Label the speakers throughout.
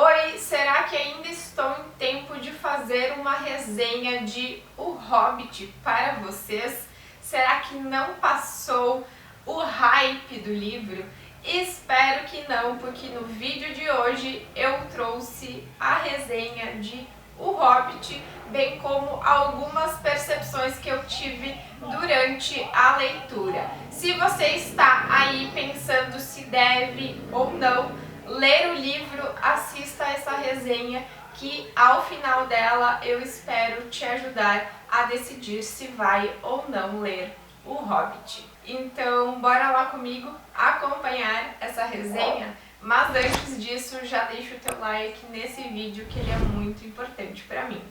Speaker 1: Oi, será que ainda estou em tempo de fazer uma resenha de O Hobbit para vocês? Será que não passou o hype do livro? Espero que não, porque no vídeo de hoje eu trouxe a resenha de O Hobbit, bem como algumas percepções que eu tive durante a leitura. Se você está aí pensando se deve ou não ler o livro, assista essa resenha que ao final dela eu espero te ajudar a decidir se vai ou não ler O Hobbit. Então bora lá comigo acompanhar essa resenha, mas antes disso já deixa o teu like nesse vídeo que ele é muito importante para mim.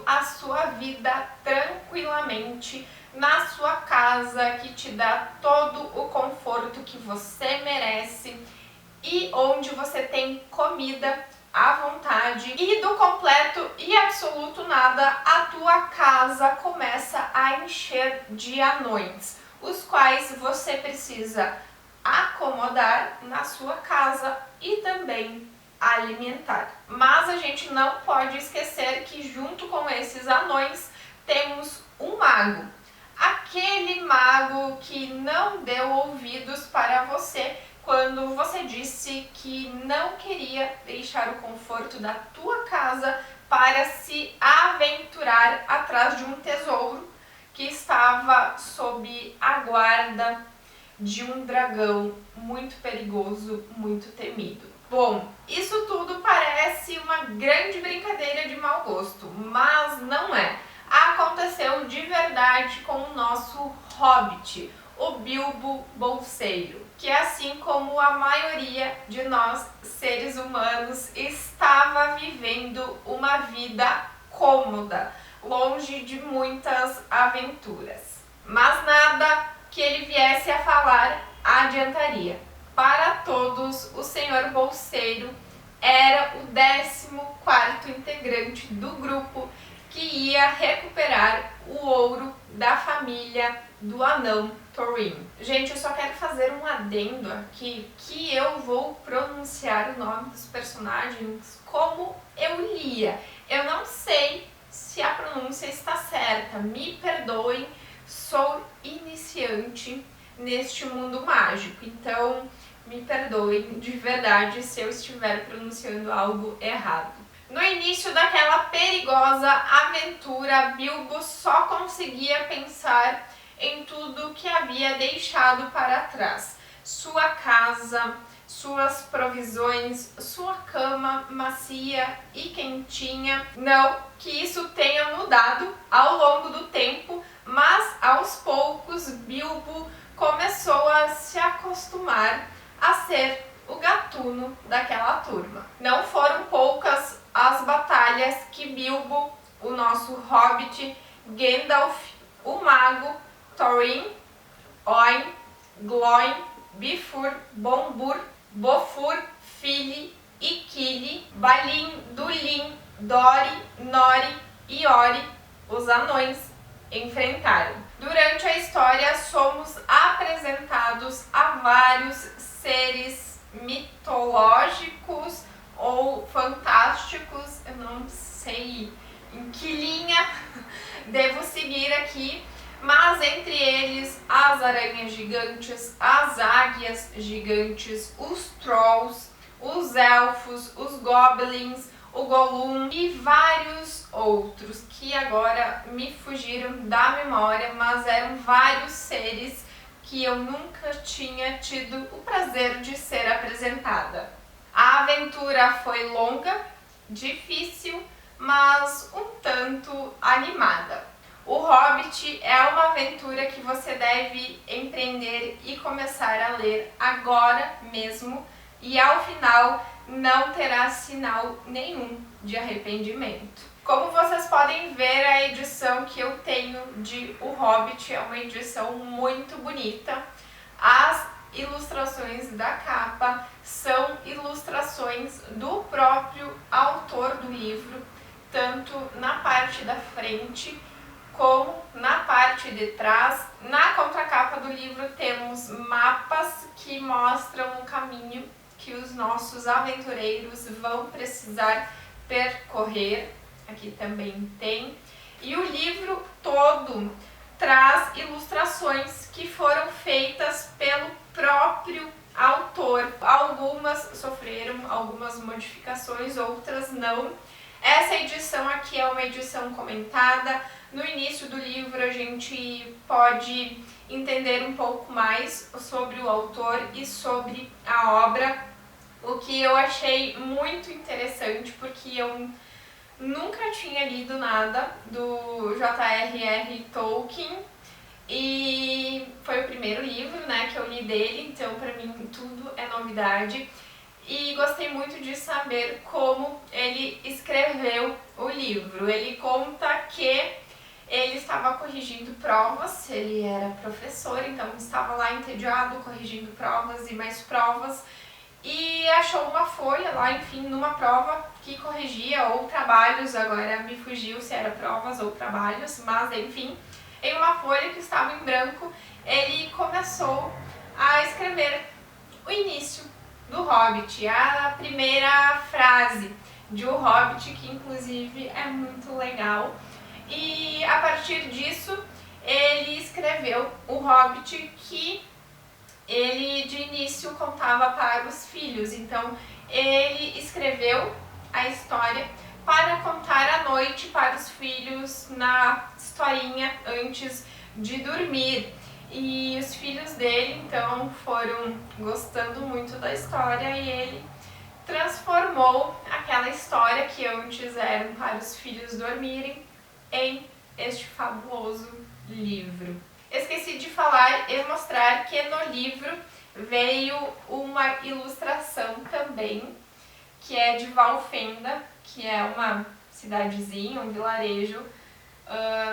Speaker 1: A sua vida tranquilamente na sua casa, que te dá todo o conforto que você merece e onde você tem comida à vontade, e do completo e absoluto nada a tua casa começa a encher de anões, os quais você precisa acomodar na sua casa e também alimentar. Mas a gente não pode esquecer que junto com esses anões temos um mago. Aquele mago que não deu ouvidos para você quando você disse que não queria deixar o conforto da tua casa para se aventurar atrás de um tesouro que estava sob a guarda de um dragão muito perigoso, muito temido. Bom, isso tudo parece uma grande brincadeira de mau gosto, mas não é. Aconteceu de verdade com o nosso Hobbit, o Bilbo Bolseiro, que assim como a maioria de nós seres humanos estava vivendo uma vida cômoda, longe de muitas aventuras. Mas nada que ele viesse a falar adiantaria. Para todos, o Senhor Bolseiro era o 14º integrante do grupo que ia recuperar o ouro da família do anão Thorin. Gente, eu só quero fazer um adendo aqui, que eu vou pronunciar o nome dos personagens como eu lia. Eu não sei se a pronúncia está certa, me perdoem, sou iniciante neste mundo mágico, então me perdoem de verdade se eu estiver pronunciando algo errado. No início daquela perigosa aventura, Bilbo só conseguia pensar em tudo que havia deixado para trás. Sua casa, suas provisões, sua cama macia e quentinha. Não que isso tenha mudado ao longo do tempo, mas aos poucos Bilbo começou a se acostumar a ser o gatuno daquela turma. Não foram poucas as batalhas que Bilbo, o nosso Hobbit, Gandalf, o Mago, Thorin, Oin, Glóin, Bifur, Bombur, Bofur, Fili e Kili, Balin, Dulin, Dori, Nori e Ori, os anões, enfrentaram. Durante a história somos apresentados a vários seres mitológicos ou fantásticos, eu não sei em que linha devo seguir aqui, mas entre eles as aranhas gigantes, as águias gigantes, os trolls, os elfos, os goblins, o Gollum e vários outros que agora me fugiram da memória, mas eram vários seres que eu nunca tinha tido o prazer de ser apresentada. A aventura foi longa, difícil, mas um tanto animada. O Hobbit é uma aventura que você deve empreender e começar a ler agora mesmo, e ao final não terá sinal nenhum de arrependimento. Como vocês podem ver, a edição que eu tenho de O Hobbit é uma edição muito bonita. As ilustrações da capa são ilustrações do próprio autor do livro, tanto na parte da frente como na parte de trás. Na contracapa do livro temos mapas que mostram o caminho que os nossos aventureiros vão precisar percorrer. Aqui também tem. E o livro todo traz ilustrações que foram feitas pelo próprio autor. Algumas sofreram algumas modificações, outras não. Essa edição aqui é uma edição comentada. No início do livro a gente pode entender um pouco mais sobre o autor e sobre a obra, o que eu achei muito interessante, porque eu nunca tinha lido nada do J.R.R. Tolkien e foi o primeiro livro, né, que eu li dele, então para mim tudo é novidade. E gostei muito de saber como ele escreveu o livro. Ele conta que ele estava corrigindo provas, ele era professor, então estava lá entediado corrigindo provas e mais provas, e achou uma folha lá, enfim, numa prova que corrigia, ou trabalhos, agora me fugiu se era provas ou trabalhos, mas enfim, em uma folha que estava em branco, ele começou a escrever o início do Hobbit, a primeira frase de O Hobbit, que inclusive é muito legal. E a partir disso ele escreveu o Hobbit, que ele de início contava para os filhos. Então ele escreveu a história para contar à noite para os filhos na historinha antes de dormir. E os filhos dele então foram gostando muito da história e ele transformou aquela história que antes era para os filhos dormirem em este fabuloso livro. Esqueci de falar e mostrar que no livro veio uma ilustração também, que é de Valfenda, que é uma cidadezinha, um vilarejo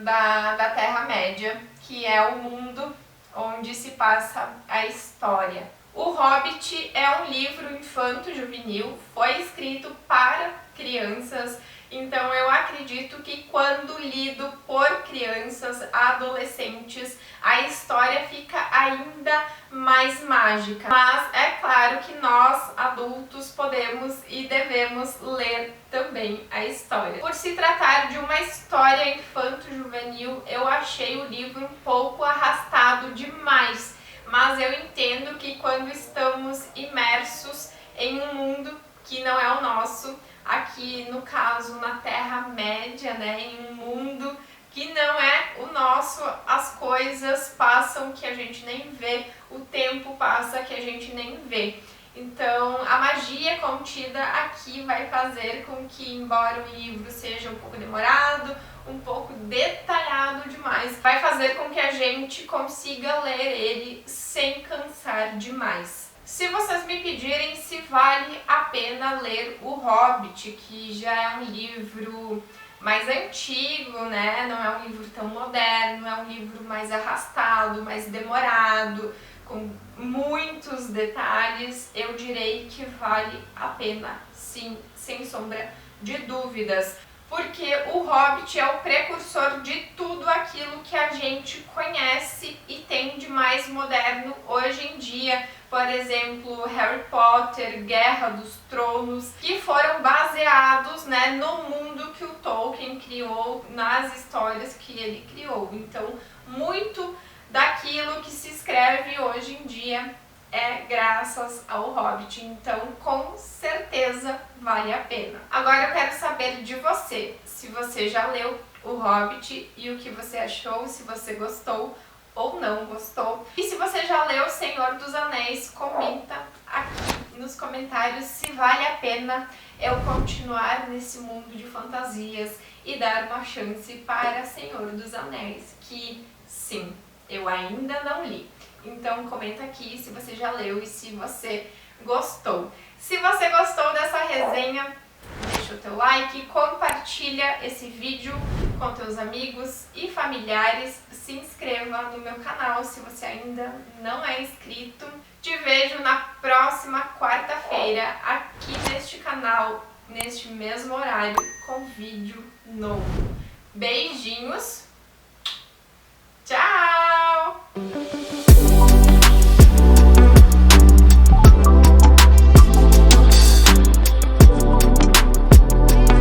Speaker 1: da Terra-média, que é o mundo onde se passa a história. O Hobbit é um livro infanto-juvenil, foi escrito para crianças, então eu acredito que quando lido por crianças, adolescentes, a história fica ainda mais mágica. Mas é claro que nós, adultos, podemos e devemos ler também a história. Por se tratar de uma história infanto-juvenil, eu achei o livro um pouco arrastado demais. Mas eu entendo que quando estamos imersos em um mundo que não é o nosso, aqui no caso na Terra-média, né, em um mundo que não é o nosso, as coisas passam que a gente nem vê, o tempo passa que a gente nem vê. Então a magia contida aqui vai fazer com que, embora o livro seja um pouco demorado, um pouco detalhado demais, vai fazer com que a gente consiga ler ele sem cansar demais. Se vocês me pedirem se vale a pena ler O Hobbit, que já é um livro mais antigo, né? Não é um livro tão moderno, é um livro mais arrastado, mais demorado, com muitos detalhes, eu direi que vale a pena, sim, sem sombra de dúvidas. Porque o Hobbit é o precursor de tudo aquilo que a gente conhece e tem de mais moderno hoje em dia. Por exemplo, Harry Potter, Guerra dos Tronos, que foram baseados, né, no mundo que o Tolkien criou, nas histórias que ele criou. Então, muito daquilo que se escreve hoje em dia é graças ao Hobbit, então com certeza vale a pena. Agora eu quero saber de você, se você já leu o Hobbit e o que você achou, se você gostou ou não gostou. E se você já leu Senhor dos Anéis, comenta aqui nos comentários se vale a pena eu continuar nesse mundo de fantasias e dar uma chance para Senhor dos Anéis, que sim, eu ainda não li. Então comenta aqui se você já leu e se você gostou. Se você gostou dessa resenha, deixa o teu like, compartilha esse vídeo com teus amigos e familiares, se inscreva no meu canal se você ainda não é inscrito. Te vejo na próxima quarta-feira aqui neste canal, neste mesmo horário, com vídeo novo. Beijinhos!